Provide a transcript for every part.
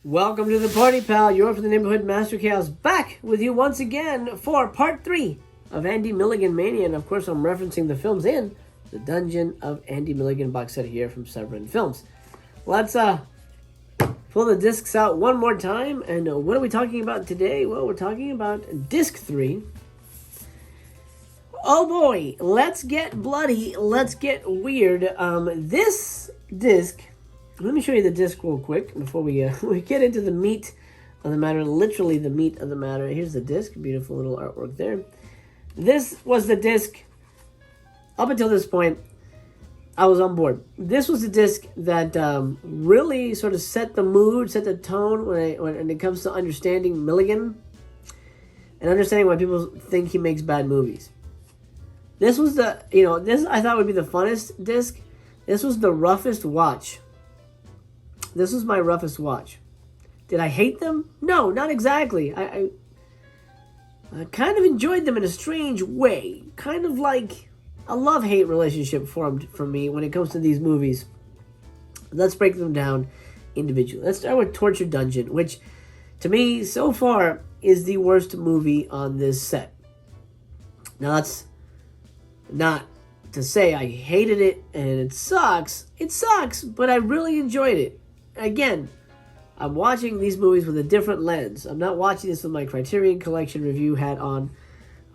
Welcome to the party, pal. You're from the neighborhood Master Chaos, back with you once again for part 3 of Andy Milligan Mania. And of course, I'm referencing the films in the Dungeon of Andy Milligan box set here from Severin Films. Let's pull the discs out one more time. And what are we talking about today? Well, we're talking about disc 3. Oh boy, let's get bloody, let's get weird. This disc, let me show you the disc real quick before we we get into the meat of the matter, literally the meat of the matter. Here's the disc, beautiful little artwork there. This was the disc, up until this point, I was on board. This was the disc that really sort of set the mood, set the tone when it comes to understanding Milligan and understanding why people think he makes bad movies. This was the, this I thought would be the funnest disc. This was the roughest watch. This was my roughest watch. Did I hate them? No, not exactly. I kind of enjoyed them in a strange way. Kind of like a love-hate relationship formed for me when it comes to these movies. Let's break them down individually. Let's start with Torture Dungeon, which to me, so far, is the worst movie on this set. Now, that's not to say I hated it and it sucks. It sucks, but I really enjoyed it. Again, I'm watching these movies with a different lens. I'm not watching this with my Criterion Collection review hat on.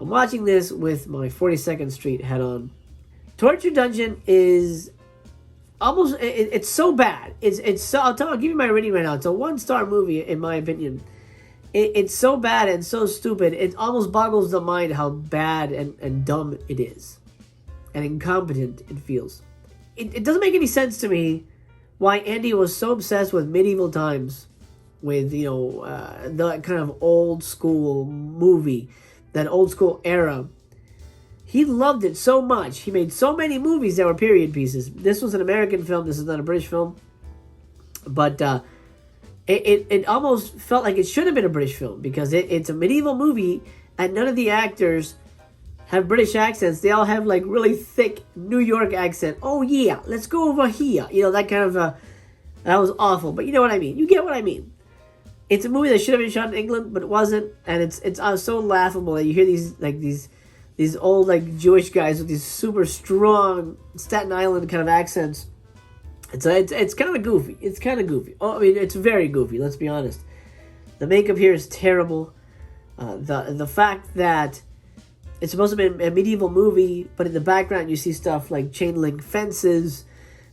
I'm watching this with my 42nd Street hat on. Torture Dungeon is almost, it's so bad. It's so, I'll give you my rating right now. It's a 1-star movie in my opinion. It's so bad and so stupid. It almost boggles the mind how bad and dumb it is. And incompetent it feels. It doesn't make any sense to me why Andy was so obsessed with medieval times, with the kind of old school movie, that old school era. He loved it so much. He made so many movies that were period pieces. This was an American film. This is not a British film, but it almost felt like it should have been a British film because it's a medieval movie and none of the actors have British accents. They all have like really thick New York accent. Oh yeah, let's go over here. That kind of that was awful. But you know what I mean. You get what I mean. It's a movie that should have been shot in England, but it wasn't, and it's so laughable that you hear these old like Jewish guys with these super strong Staten Island kind of accents. It's kind of goofy. It's kind of goofy. Oh, I mean, it's very goofy. Let's be honest. The makeup here is terrible. The fact that it's supposed to be a medieval movie, but in the background you see stuff like chain link fences.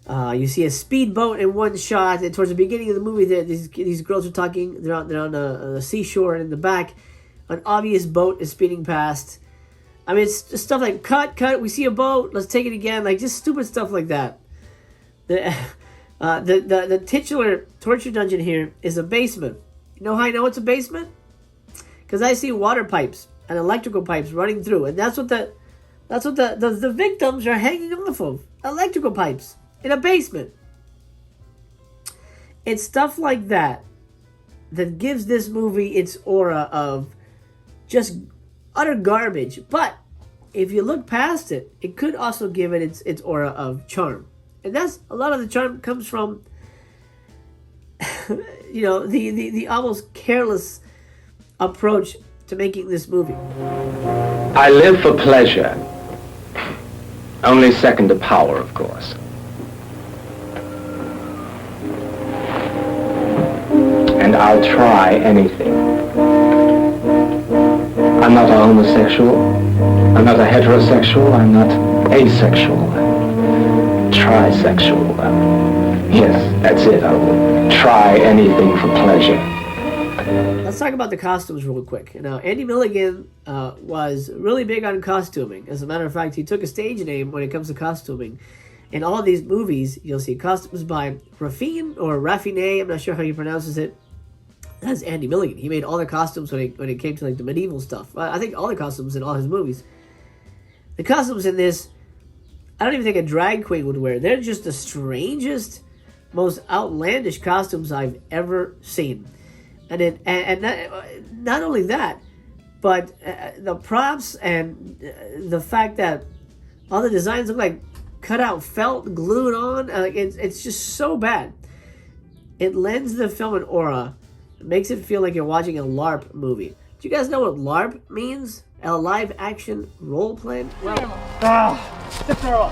You see a speedboat in one shot, and towards the beginning of the movie, these girls are talking. They're on a seashore, and in the back, an obvious boat is speeding past. I mean, it's just stuff like cut. We see a boat. Let's take it again. Like just stupid stuff like that. The titular torture dungeon here is a basement. You know how I know it's a basement? Because I see water pipes and electrical pipes running through, and that's what the victims are hanging off of. Electrical pipes in a basement. It's stuff like that gives this movie its aura of just utter garbage. But if you look past it, it could also give it its aura of charm. And that's a lot of the charm comes from the almost careless approach to making this movie. I live for pleasure. Only second to power, of course. And I'll try anything. I'm not a homosexual. I'm not a heterosexual. I'm not asexual. Trisexual. Yes, that's it. I will try anything for pleasure. Let's talk about the costumes real quick. Now, Andy Milligan was really big on costuming. As a matter of fact, he took a stage name when it comes to costuming. In all of these movies, you'll see costumes by Raffine or Raffiné. I'm not sure how he pronounces it. That's Andy Milligan. He made all the costumes when it came to like the medieval stuff. I think all the costumes in all his movies. The costumes in this, I don't even think a drag queen would wear. They're just the strangest, most outlandish costumes I've ever seen. And not only that, but the props and the fact that all the designs look like cut out felt glued on. It's just so bad. It lends the film an aura It makes it feel like you're watching a LARP movie. Do you guys know what LARP means? A live action role play? Well, It's normal.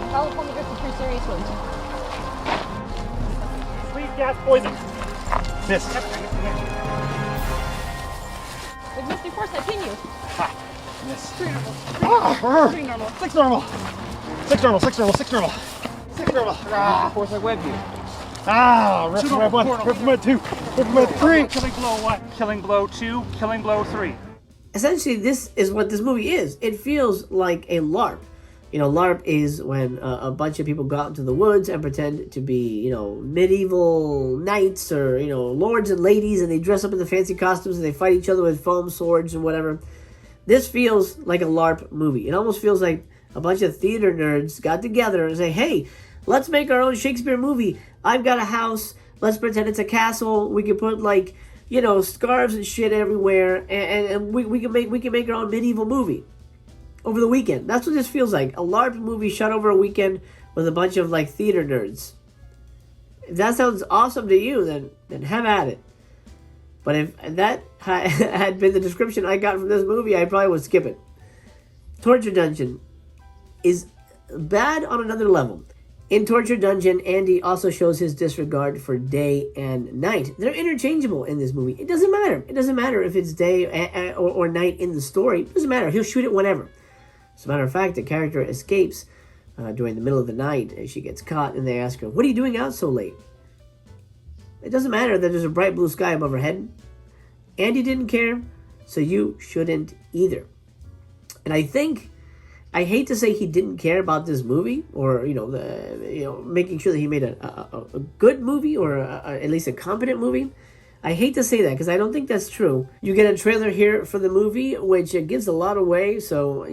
California gets a pretty serious one. Sleep gas poison. Miss. With Mr. Force, I pin you. Miss. 3 normal. 3 normal. 6 normal. 6 normal. 6 normal. 6 normal. 6 normal. Force, I web you. Rip from med 1. Rip from med 2. Rip from med 3. Killing blow 1. Killing blow 2. Killing blow 3. essentially, this is what this movie is. It feels like a LARP. You know, LARP is when a bunch of people go out into the woods and pretend to be, you know, medieval knights or, you know, lords and ladies, and they dress up in the fancy costumes and they fight each other with foam swords and whatever. This feels like a LARP movie. It almost feels like a bunch of theater nerds got together and say, hey, let's make our own Shakespeare movie. I've got a house. Let's pretend it's a castle. We can put, like, you know, scarves and shit everywhere, and we can make our own medieval movie over the weekend. That's what this feels like. A LARP movie shot over a weekend with a bunch of, like, theater nerds. If that sounds awesome to you, then have at it. But if that had been the description I got from this movie, I probably would skip it. Torture Dungeon is bad on another level. In Torture Dungeon, Andy also shows his disregard for day and night. They're interchangeable in this movie. It doesn't matter. It doesn't matter if it's day or night in the story. It doesn't matter. He'll shoot it whenever. As a matter of fact, the character escapes during the middle of the night. She gets caught, and they ask her, what are you doing out so late? It doesn't matter that there's a bright blue sky above her head. Andy didn't care, so you shouldn't either. And I hate to say he didn't care about this movie, or making sure that he made a good movie, or at least a competent movie. I hate to say that because I don't think that's true. You get a trailer here for the movie, which gives a lot away. So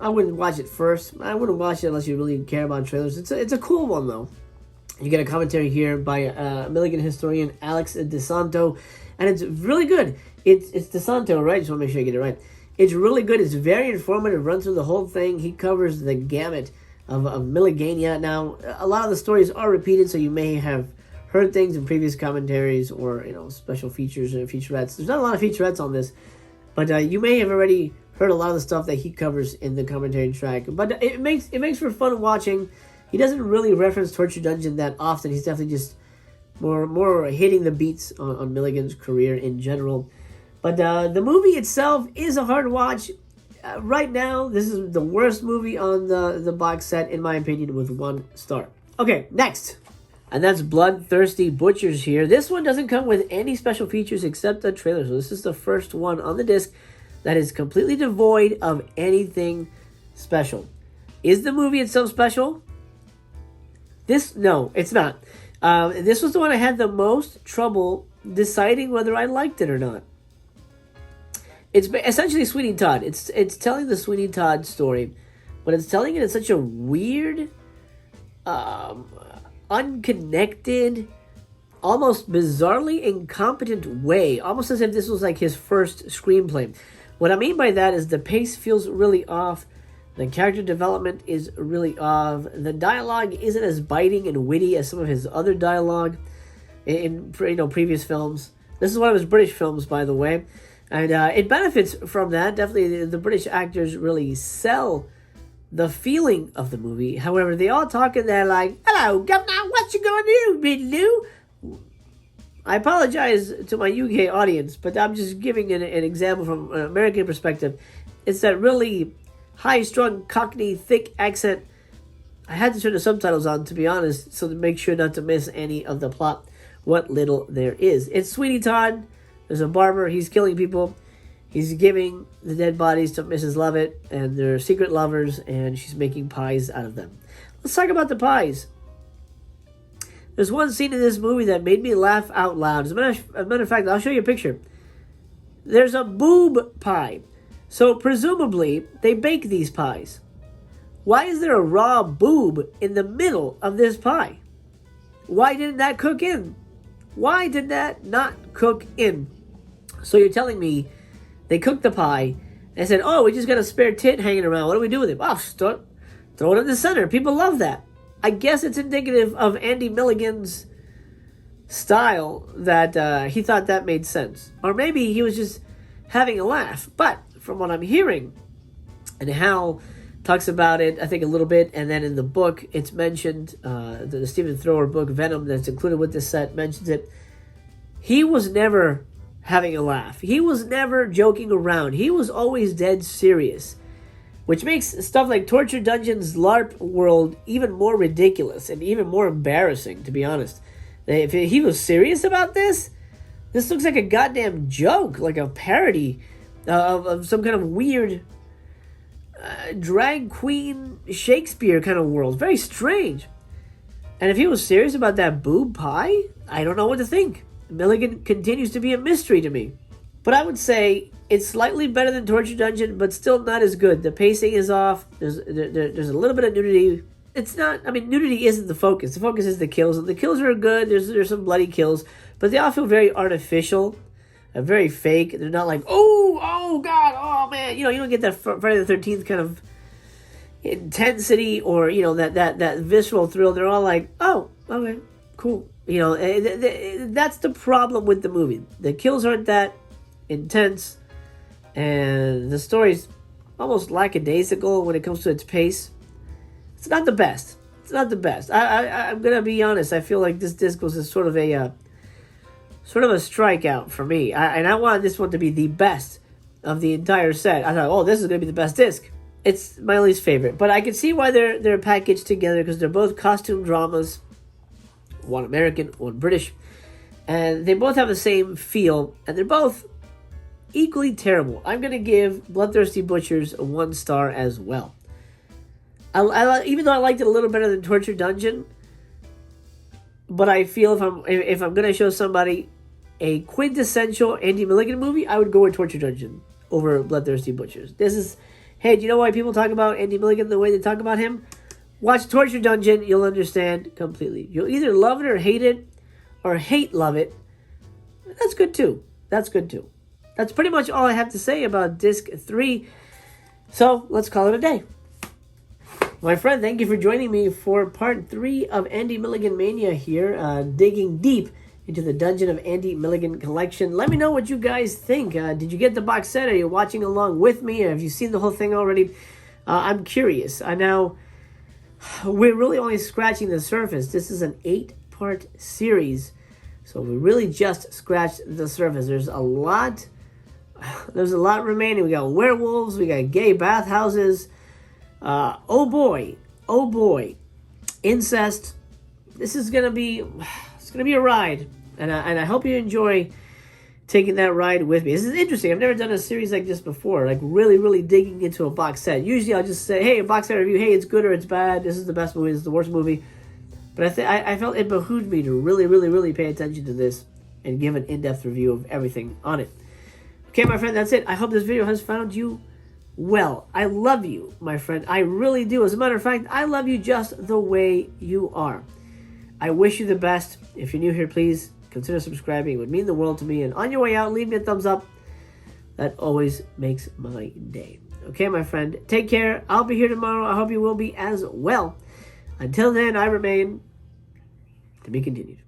I wouldn't watch it first. I wouldn't watch it unless you really care about trailers. It's a cool one though. You get a commentary here by Milligan historian Alex DeSanto, and it's really good. It's DeSanto, right? Just want to make sure I get it right. It's really good. It's very informative. Run through the whole thing. He covers the gamut of Milligania. Now, a lot of the stories are repeated, so you may have heard things in previous commentaries or special features and featurettes. There's not a lot of featurettes on this, but you may have already heard a lot of the stuff that he covers in the commentary track. But it makes for fun watching. He doesn't really reference Torture Dungeon that often. He's definitely just more hitting the beats on Milligan's career in general. But the movie itself is a hard watch. Right now, this is the worst movie on the box set, in my opinion, with 1 star. Okay, next. And that's Bloodthirsty Butchers here. This one doesn't come with any special features except a trailer. So this is the first one on the disc that is completely devoid of anything special. Is the movie itself special? No, it's not. This was the one I had the most trouble deciding whether I liked it or not. It's essentially Sweeney Todd. It's telling the Sweeney Todd story, but it's telling it in such a weird, unconnected, almost bizarrely incompetent way. Almost as if this was like his first screenplay. What I mean by that is the pace feels really off. The character development is really off. The dialogue isn't as biting and witty as some of his other dialogue in previous films. This is one of his British films, by the way. And it benefits from that. Definitely, the British actors really sell the feeling of the movie. However, they all talk in there like, hello, governor, what you gonna do, Bidloo? I apologize to my UK audience, but I'm just giving an example from an American perspective. It's that really high-strung, cockney, thick accent. I had to turn the subtitles on, to be honest, so to make sure not to miss any of the plot, what little there is. It's Sweeney Todd. There's a barber. He's killing people. He's giving the dead bodies to Mrs. Lovett, and they're secret lovers, and she's making pies out of them. Let's talk about the pies. There's one scene in this movie that made me laugh out loud. As a matter of fact, I'll show you a picture. There's a boob pie. So presumably, they bake these pies. Why is there a raw boob in the middle of this pie? Why didn't that cook in? Why did that not cook in? So you're telling me they cooked the pie and said, oh, we just got a spare tit hanging around. What do we do with it? Oh, throw it in the center. People love that. I guess it's indicative of Andy Milligan's style that he thought that made sense. Or maybe he was just having a laugh. But from what I'm hearing, and Hal talks about it, I think, a little bit, and then in the book, it's mentioned, the Stephen Thrower book, Venom, that's included with this set, mentions it. He was never having a laugh. He was never joking around. He was always dead serious, which makes stuff like Torture Dungeon's LARP world even more ridiculous and even more embarrassing, to be honest. If he was serious about this looks like a goddamn joke, like a parody of some kind of weird drag queen Shakespeare kind of world. Very strange. And if he was serious about that boob pie, I don't know what to think. Milligan continues to be a mystery to me. But I would say it's slightly better than Torture Dungeon, but still not as good. The pacing is off. There's a little bit of nudity. It's not, I mean, nudity isn't the focus. The focus is the kills. And the kills are good. There's some bloody kills. But they all feel very artificial. Very fake. They're not like, oh God, oh man. You don't get that Friday the 13th kind of intensity or, that visceral thrill. They're all like, oh, okay, cool. That's the problem with the movie. The kills aren't that intense, and the story's almost lackadaisical when it comes to its pace. It's not the best. I'm gonna be honest. I feel like this disc was sort of a strikeout for me. I wanted this one to be the best of the entire set. I thought, this is gonna be the best disc. It's my least favorite, but I can see why they're packaged together because they're both costume dramas. One American, one British, and they both have the same feel, and they're both equally terrible. I'm gonna give Bloodthirsty Butchers a 1 star as well. Even though I liked it a little better than Torture Dungeon, but I feel if I'm gonna show somebody a quintessential Andy Milligan movie, I would go with Torture Dungeon over Bloodthirsty Butchers. Hey, do you know why people talk about Andy Milligan the way they talk about him? Watch Torture Dungeon, you'll understand completely. You'll either love it or hate it, or love it. That's good too. That's pretty much all I have to say about Disc 3. So, let's call it a day. My friend, thank you for joining me for part 3 of Andy Milligan Mania here, digging deep into the Dungeon of Andy Milligan collection. Let me know what you guys think. Did you get the box set? Are you watching along with me? Have you seen the whole thing already? I'm curious. We're really only scratching the surface. This is an 8-part series, so we really just scratched the surface. There's a lot remaining. We got werewolves, we got gay bathhouses, oh boy, incest. This is gonna be a ride, and I hope you enjoy taking that ride with me. This is interesting. I've never done a series like this before, like really digging into a box set. Usually I'll just say, hey, a box set review, hey, it's good or it's bad, this is the best movie, this is the worst movie. But I felt it behooved me to really pay attention to this and give an in-depth review of everything on it. Okay, my friend, that's it. I hope this video has found you well. I love you, my friend. I really do. As a matter of fact, I love you just the way you are. I wish you the best. If you're new here, please consider subscribing. It would mean the world to me. And on your way out, leave me a thumbs up. That always makes my day. Okay, my friend. Take care. I'll be here tomorrow. I hope you will be as well. Until then, I remain to be continued.